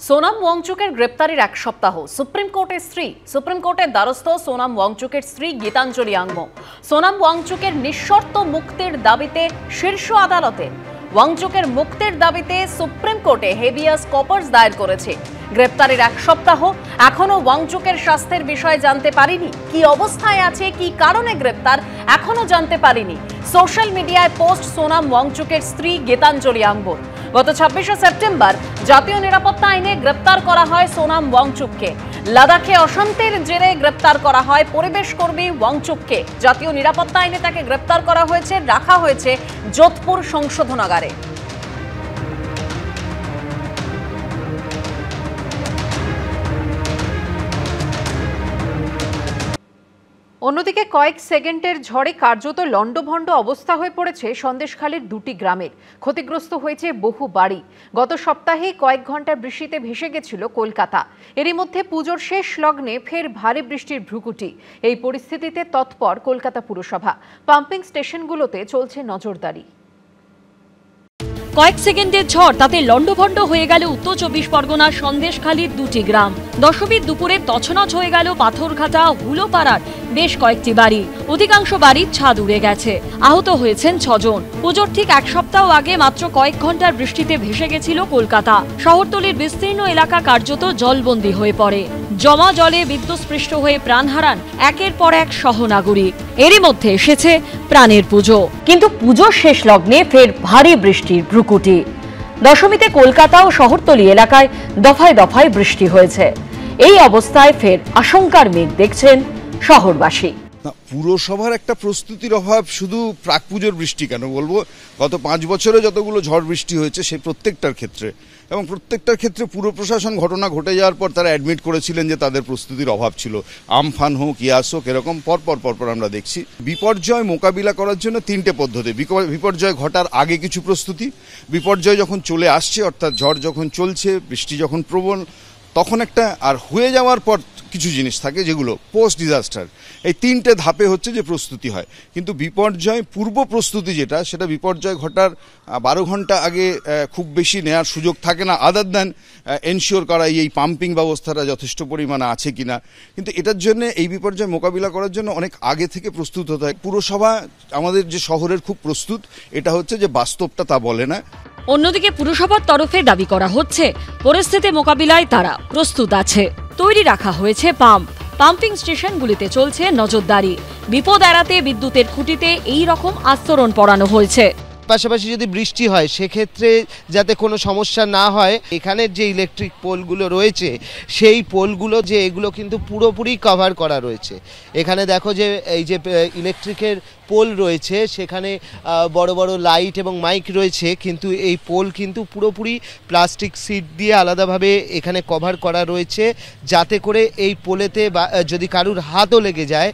সোনাম ওয়াংচুকের গ্রেপ্তারির এক সপ্তাহ। সুপ্রিম কোর্টের দ্বারস্থ সোনাম ওয়াংচুকের স্ত্রী গীতাঞ্জলি আংমো। সোনাম ওয়াংচুকের নিঃশর্ত মুক্তির দাবিতে শীর্ষ আদালতে ওয়াংচুকের মুক্তির দাবিতে সুপ্রিম কোর্টে হেবিয়াস কর্পাস দায়ের করেছে। গ্রেপ্তারির এক সপ্তাহ, এখনো ওয়াংচুকের স্বাস্থ্যের বিষয়ে জানতে পারিনি, কি অবস্থায় আছে, কি কারণে গ্রেপ্তার এখনো জানতে পারিনি। সোশ্যাল মিডিয়ায় পোস্ট সোনাম ওয়াংচুকের স্ত্রী গীতাঞ্জলি আংমোর। গত 26শে সেপ্টেম্বর জাতীয় নিরাপত্তা আইনে গ্রেপ্তার করা হয় সোনাম ওয়াংচুককে। লাদাখে অশান্তির জেরে গ্রেপ্তার করা হয় পরিবেশ কর্মী ওয়াংচুককে। জাতীয় নিরাপত্তা আইনে তাকে গ্রেপ্তার করা হয়েছে, রাখা হয়েছে যোধপুর সংশোধনাগারে। অন্যদিকে কয়েক সেকেন্ডের ঝড়ে কার্যত লণ্ডভণ্ড অবস্থা হয়ে পড়েছে সন্দেশখালীর দুটি গ্রামের। ক্ষতিগ্রস্ত হয়েছে বহু বাড়ি। গত সপ্তাহে কয়েক ঘন্টার বৃষ্টিতে ভেসে গেছিল কলকাতা। এরই মধ্যে পুজোর শেষ লগ্নে ফের ভারী বৃষ্টির ভ্রুকুটি। এই পরিস্থিতিতে তৎপর কলকাতা পুরসভা। পাম্পিং স্টেশনগুলোতে চলছে নজরদারি। কয়েক সেকেন্ডের ঝড়, তাতে লণ্ডভণ্ড হয়ে গেল উত্তর 24 পরগনার সন্দেশখালীর দুটি গ্রাম। দশমীর দুপুরে তছনছ হয়ে গেল পাথরঘাটা হুলোপাড়ার বেশ কয়েকটি বাড়ি। অধিকাংশ বাড়ির ছাদ উড়ে গেছে। আহত হয়েছেন 6 জন। পুজোর ঠিক এক সপ্তাহ আগে মাত্র কয়েক ঘন্টার বৃষ্টিতে ভেসে গেছিল কলকাতা। শহরতলির বিস্তীর্ণ এলাকা কার্যত জলবন্দী হয়ে পড়ে। জমা জলে বিদ্যুৎস্পৃষ্ট হয়ে প্রাণ হারান একের পর এক সহনাগরিক। এরই মধ্যে এসেছে প্রাণের পুজো, কিন্তু পুজোর শেষ লগ্নে ফের ভারী বৃষ্টির ভ্রুকুটি। দশমীতে কলকাতা ও শহরতলি এলাকায় দফায় দফায় বৃষ্টি হয়েছে। এই অবস্থায় ফের আশঙ্কার মেঘ দেখছেন শহরবাসী। পুরসভার একটা প্রস্তুতির অভাব। শুধু প্রাক পুজোর বৃষ্টি কেন বলবো, গত 5 বছরে যতগুলো ঝড় বৃষ্টি হয়েছে সেই প্রত্যেকটার ক্ষেত্রে পুর প্রশাসন ঘটনা ঘটে যাওয়ার পর তারা অ্যাডমিট করেছিলেন যে তাদের প্রস্তুতির অভাব ছিল। আমফান হোক, ইয়াস হোক, এরকম পরপর আমরা দেখছি। বিপর্যয় মোকাবিলা করার জন্য 3টে পদ্ধতি। বিপর্যয় ঘটার আগে কিছু প্রস্তুতি, বিপর্যয় যখন চলে আসছে অর্থাৎ ঝড় যখন চলছে, বৃষ্টি যখন প্রবল, তখন একটা, আর হয়ে যাওয়ার পর কিছু জিনিস থাকে যেগুলো পোস্ট ডিজাস্টার। এই 3টে ধাপে হচ্ছে যে প্রস্তুতি হয়। কিন্তু বিপর্যয় পূর্ব প্রস্তুতি সেটা বিপর্যয় ঘটার 12 ঘন্টা আগে খুব বেশি নেওয়ার সুযোগ থাকে না, আদার দ্যান এনশিওর করা এই পাম্পিং ব্যবস্থাটা যথেষ্ট পরিমাণে আছে কিনা। কিন্তু এটার জন্য, এই বিপর্যয় মোকাবিলা করার জন্য অনেক আগে থেকে প্রস্তুত হতে হয়। পুরসভা আমাদের যে শহরের খুব প্রস্তুত, এটা হচ্ছে যে বাস্তবটা তা বলে না। অন্যদিকে পুরসভার তরফে দাবি করা হচ্ছে পরিস্থিতি মোকাবিলায় তারা প্রস্তুত আছে। তৈরি রাখা হয়েছে পাম্পিং স্টেশনগুলিতে চলছে নজরদারি। বিপদ এড়াতে বিদ্যুতের খুঁটিতে এই রকম আস্তরণ পড়ানো হয়েছে। পাশাপাশি যদি বৃষ্টি হয় সেক্ষেত্রে যাতে কোনো সমস্যা না হয়, এখানের যে ইলেকট্রিক পোলগুলো রয়েছে সেই পোলগুলো যে এগুলো কিন্তু পুরোপুরি কভার করা রয়েছে। এখানে দেখো যে এই যে ইলেকট্রিকের পোল রয়েছে, সেখানে বড় বড় লাইট এবং মাইক রয়েছে, কিন্তু এই পোল কিন্তু পুরোপুরি প্লাস্টিক সিট দিয়ে আলাদাভাবে এখানে কভার করা রয়েছে, যাতে করে এই পোলেতে যদি কারুর হাতও লেগে যায়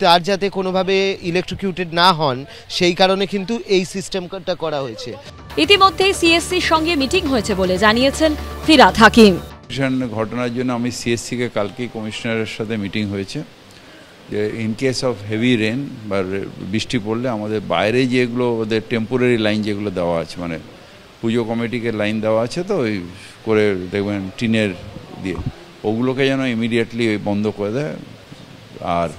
তার যাতে কোনোভাবে ইলেকট্রিকিউটেড না হন, সেই কারণে কিন্তু এই সিস্টেমটা করা হয়েছে। ইতিমধ্যেই সিএসসির সঙ্গে মিটিং হয়েছে বলে জানিয়েছেন ফিরাদ হাকিম। ঘটনার জন্য আমি সিএসসিকে কালকেই কমিশনারের সাথে মিটিং হয়েছে যে in case of heavy rain বা বৃষ্টি পড়লে আমাদের বাইরে যেগুলো ওদের টেম্পোরারি লাইন যেগুলো দেওয়া আছে, মানে পুজো কমিটিকে লাইন দেওয়া আছে, তো ওই করে দেখবেন টিনের দিয়ে, ওগুলোকে যেন ইমিডিয়েটলি বন্ধ করে দেয়। আর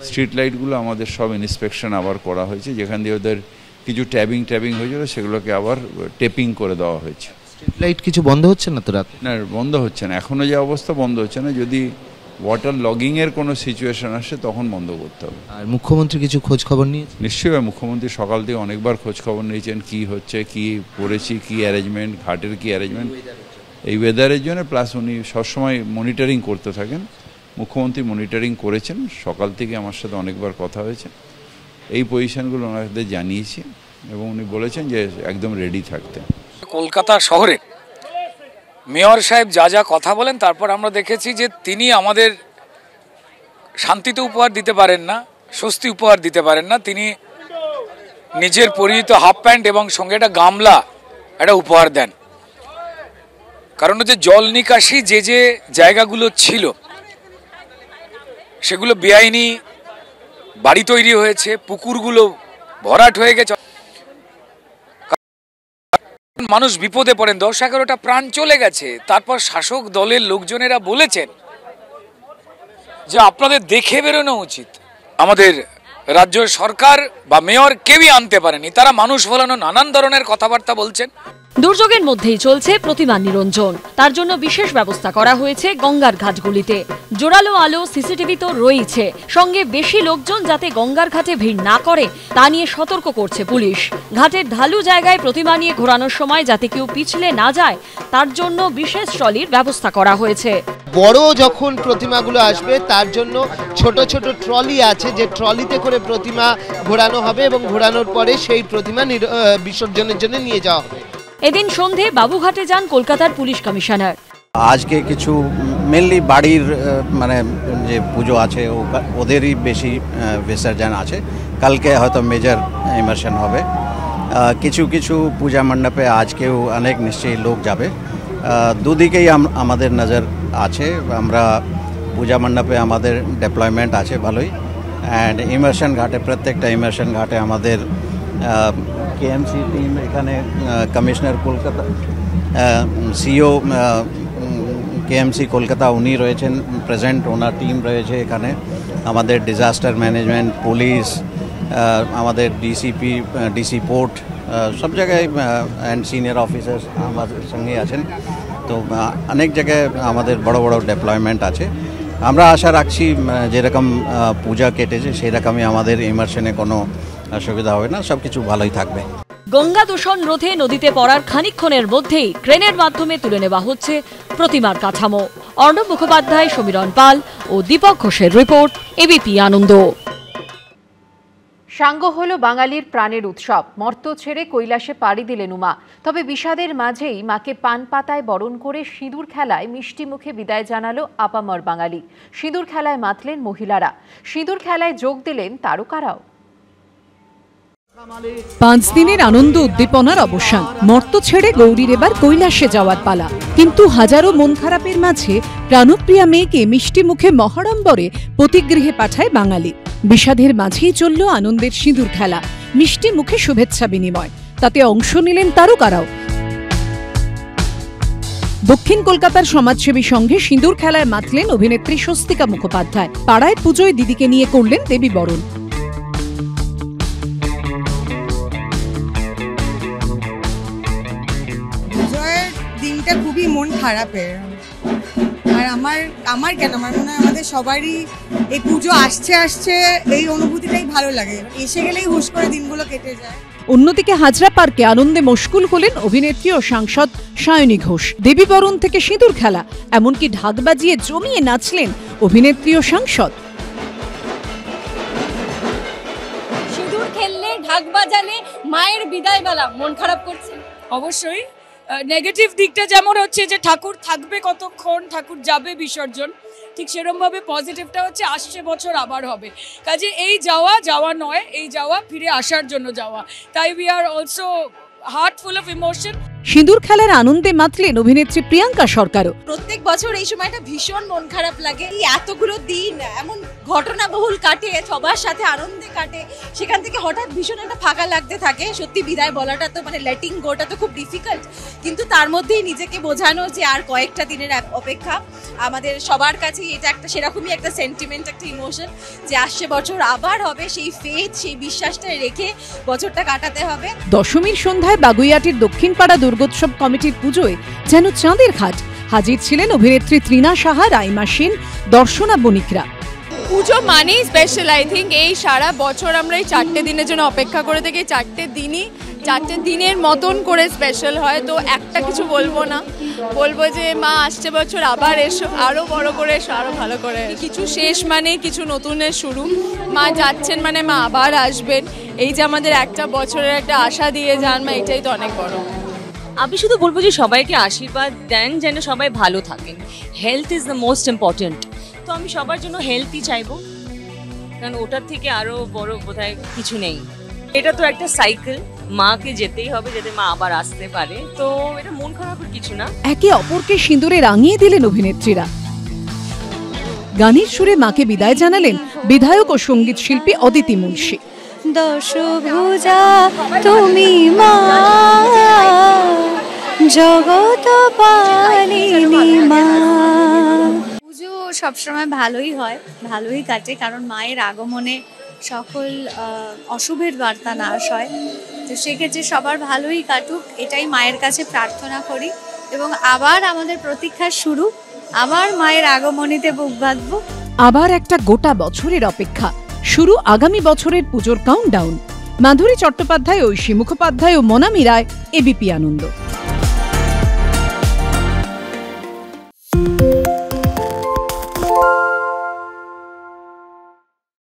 স্ট্রিট লাইটগুলো আমাদের সব ইন্সপেকশন আবার করা হয়েছে, যেখান দিয়ে ওদের কিছু ট্যাবিং হয়েছিল সেগুলোকে আবার টেপিং করে দেওয়া হয়েছে। স্ট্রিট লাইট কিছু বন্ধ হচ্ছে না তো? না, বন্ধ হচ্ছে না, এখনও যে অবস্থা বন্ধ হচ্ছে না। যদি ওয়াটার লগিংয়ের কোনো সিচুয়েশন আসে তখন বন্ধ করতে হবে। আর মুখ্যমন্ত্রী কিছু খোঁজ খবর নিয়ে? নিশ্চয়ই মুখ্যমন্ত্রী সকাল থেকে অনেকবার খোঁজ খবর নিয়েছেন, কি হচ্ছে, কি করেছি, কি অ্যারেঞ্জমেন্ট, ঘাটের কি অ্যারেঞ্জমেন্ট এই ওয়েদারের জন্য। প্লাস উনি সবসময় মনিটরিং করতে থাকেন। মুখ্যমন্ত্রী মনিটরিং করেছেন, সকাল থেকে আমার সাথে অনেকবার কথা হয়েছে। এই পজিশনগুলো ওনাদের জানিয়েছি এবং উনি বলেছেন যে একদম রেডি থাকতে। কলকাতা শহরে মেয়র সাহেব যা কথা বলেন, তারপর আমরা দেখেছি যে তিনি আমাদের শান্তিতে উপহার দিতে পারেন না, স্বস্তি উপহার দিতে পারেন না। তিনি নিজের পরিহিত হাফ প্যান্ট এবং সঙ্গে একটা গামলা একটা উপহার দেন। কারণ হচ্ছে জল নিকাশি যে জায়গাগুলো ছিল সেগুলো বেআইনি বাড়ি তৈরি হয়েছে, পুকুরগুলো ভরাট হয়ে গেছে। মানুষ বিপদে পড়েন, 10-11টা প্রাণ চলে গেছে, তারপর শাসক দলের লোকজনেরা বলেছেন যে আপনাদের দেখে বেরোনো উচিত। আমাদের রাজ্য সরকার বা মেয়র কেউই আনতে পারেনি, তারা মানুষ ভোলানো নানান ধরনের কথাবার্তা বলছেন। দুর্যোগের মধ্যেই চলছে প্রতিমা নিরঞ্জন। তার জন্য বিশেষ ব্যবস্থা করা হয়েছে গঙ্গার ঘাটগুলিতে। জোরালো আলো, সিসিটিভি তো রয়েছে, সঙ্গে বেশি লোকজন যাতে গঙ্গার ঘাটে ভিড় না করে তা নিয়ে সতর্ক করছে পুলিশ। ঘাটের ঢালু জায়গায় প্রতিমা নিয়ে ঘোরানোর সময় যাতে কেউ পিছলে না যায় তার জন্য বিশেষ ট্রলির ব্যবস্থা করা হয়েছে। বড় যখন প্রতিমাগুলো আসবে তার জন্য ছোট ছোট ট্রলি আছে, যে ট্রলিতে করে প্রতিমা ঘোরানো হবে এবং ঘোরানোর পরে সেই প্রতিমা বিসর্জনের জন্য নিয়ে যাওয়া হবে। এদিন সন্ধে বাবুঘাটে যান কলকাতার পুলিশ কমিশনার। আজকে কিছু মেনলি বাড়ির মানে যে পুজো আছে ওদেরই বেশি বিসর্জন আছে, কালকে হয়তো মেজর ইমার্শন হবে। কিছু কিছু পূজা মণ্ডপে আজকেও অনেক নিশ্চয়ই লোক যাবে। দুদিকেই আমাদের নজর আছে, আমরা পূজা মণ্ডপে আমাদের ডেপ্লয়মেন্ট আছে ভালোই, অ্যান্ড ইমার্শন ঘাটে প্রত্যেকটা ইমার্শন ঘাটে আমাদের কেএমসি টিম, এখানে commissioner Kolkata CO KMC Kolkata উনি রয়েছেন প্রেজেন্ট, ওনার টিম রয়েছে এখানে। আমাদের ডিজাস্টার ম্যানেজমেন্ট, পুলিশ, আমাদের ডিসিপি, ডিসি পোর্ট, সব জায়গায় অ্যান্ড সিনিয়র অফিসার্স আমাদের সঙ্গে আছেন। তো অনেক জায়গায় আমাদের বড় বড় ডেপ্লয়মেন্ট আছে। আমরা আশা রাখছি যেরকম পূজা কেটেছে সেই রকমই আমাদের ইমার্শনে কোনো অসুবিধা হবে না, সব কিছু ভালোই থাকবে। গঙ্গা দূষণ রোধে নদীতে পড়ার খানিকক্ষণের মধ্যেই ক্রেনের মাধ্যমে তুলে নেওয়া হচ্ছে প্রতিমার কাঠামো। অর্ণব মুখোপাধ্যায়, সমীরণ পাল ও দীপক ঘোষের রিপোর্ট, এবিপি আনন্দ। সাঙ্গ হলো বাঙালির প্রাণের উৎসব। মর্ত ছেড়ে কৈলাসে পাড়ি দিলেন উমা। তবে বিষাদের মাঝেই মাকে পান পাতায় বরণ করে সিঁদুর খেলায় মিষ্টি মুখে বিদায় জানালো আপামর বাঙালি। সিঁদুর খেলায় মাতলেন মহিলারা, সিঁদুর খেলায় যোগ দিলেন তারকারাও। 5 দিনের আনন্দ উদ্দীপনার অবসান। মর্ত ছেড়ে গৌরীর এবার কৈলাসে যাওয়ার পালা। কিন্তু হাজারো মন খারাপের মাঝে প্রাণপ্রিয়া মেয়েকে মিষ্টি মুখে মহাড়ম্বরে পতিগৃহে পাঠায় বাঙালি। বিষাদের মাঝেই চলল আনন্দের সিঁদুর খেলা, মিষ্টি মুখে শুভেচ্ছা বিনিময়। তাতে অংশ নিলেন তারকারাও। দক্ষিণ কলকাতার সমাজসেবী সংঘে সিঁদুর খেলায় মাতলেন অভিনেত্রী স্বস্তিকা মুখোপাধ্যায়। পাড়ায় পুজোয় দিদিকে নিয়ে করলেন দেবী বরণ। দিনটা খুবই মন খারাপের, আর আমার কেন আমার মনে হয় আমাদের সবারই এই পুজো আসছে এই অনুভূতিটাই ভালো লাগে, এসে গেলেই হুশ করে দিনগুলো কেটে যায়। অন্যদিকে হাজরা পার্কে আনন্দে মশগুল হলেন অভিনেত্রী ও সাংসদ সায়নী ঘোষ। দেবী বরণ থেকে সিঁদুর খেলা, এমনকি ঢাক বাজিয়ে জমিয়ে নাচলেন অভিনেত্রী ও সাংসদ। সিঁদুর খেললে, ঢাক বাজালে মায়ের বিদায় বেলা মন খারাপ করছে। অবশ্যই নেগেটিভ দিকটা যেমন হচ্ছে যে ঠাকুর থাকবে কতক্ষণ, ঠাকুর যাবে বিসর্জন, ঠিক সেরকমভাবে পজিটিভটা হচ্ছে আসছে বছর আবার হবে। কাজে এই যাওয়া নয়, এই যাওয়া ফিরে আসার জন্য যাওয়া। তাই we are also heart full of emotion. সিঁদুর খেলার আনন্দে মাতলেন অভিনেত্রী প্রিয়াঙ্কা সরকারও। প্রত্যেক বছর এই সময়টা ভীষণ মন খারাপ লাগে। এই এতগুলো দিন এমন ঘটনাবহুল কাটে, সবার সাথে আনন্দে কাটে, সেখান থেকে হঠাৎ ভীষণ একটা ফাঁকা লাগতে থাকে। সত্যি বিদায় বলাটা তো মানে লেটিং গোটা তো খুব ডিফিকাল্ট, কিন্তু তার মধ্যেই নিজেকে বোঝানো যে আর কয়েকটা দিনের অপেক্ষা। আমাদের সবার কাছে এটা একটা সেরকমই একটা সেন্টিমেন্ট, একটা ইমোশন যে আসছে বছর আবার হবে। সেই ফেথ, সেই বিশ্বাসটা রেখে বছরটা কাটাতে হবে। দশমীর সন্ধ্যায় বাগুইয়াটির দক্ষিণ পাড়া দুর্গোৎসব কমিটির পুজোয় যেন চাঁদের ঘাট। হাজির ছিলেন অভিনেত্রী তৃণা সাহা, রাইমা সেন, দর্শনা বণিকরা। পুজো মানেই স্পেশাল। আই থিঙ্ক এই সারা বছর আমরা এই 4টে দিনের জন্য অপেক্ষা করে থাকি। 4টে দিনই 4টে দিনের মতন করে স্পেশাল হয়। তো একটা কিছু বলবো না, বলবো যে মা আসছে বছর আবার এসো, আরও বড় করে এসো, আরও ভালো করে। কিছু শেষ মানে কিছু নতুনের শুরু। মা যাচ্ছেন মানে মা আবার আসবেন। এই যে আমাদের একটা বছরের একটা আশা দিয়ে যান মা, এটাই তো অনেক বড়। আমি শুধু বলবো যে সবাইকে আশীর্বাদ দেন যেন সবাই ভালো থাকেন। Health is the most important. তো আমি সবার জন্য হেলথই চাইবো, কারণ ওটার থেকে আরো বড় বোধহয় কিছু নেই। এটা তো একটা সাইকেল, মাকে যেতেই হবে যাতে মা আবার আসতে পারে। তো এটা মন খারাপের কিছু না। একে অপরকে সিঁদুরে রাঙিয়ে দিলেন অভিনেত্রীরা। গানের সুরে মাকে বিদায় জানালেন বিধায়ক ও সঙ্গীত শিল্পী অদিতি মুন্সি। দশভুজা তুমি মা, জগত পালিনী মা। পুজো সবসময় ভালোই হয়, ভালোই কাটে, কারণ মায়ের আগমনে সকল অশুভের বার্তা নাশ হয়। তো সেক্ষেত্রে সবার ভালোই কাটুক, এটাই মায়ের কাছে প্রার্থনা করি। এবং আবার আমাদের প্রতীক্ষা শুরু, আবার মায়ের আগমনীতে বুক বাঁধবো। আবার একটা গোটা বছরের অপেক্ষা, শুরু আগামী বছরের পুজোর কাউন্টডাউন। মাধুরী চট্টোপাধ্যায়, ঐশী মুখোপাধ্যায় ও মনামি রায়, এবিপি আনন্দ।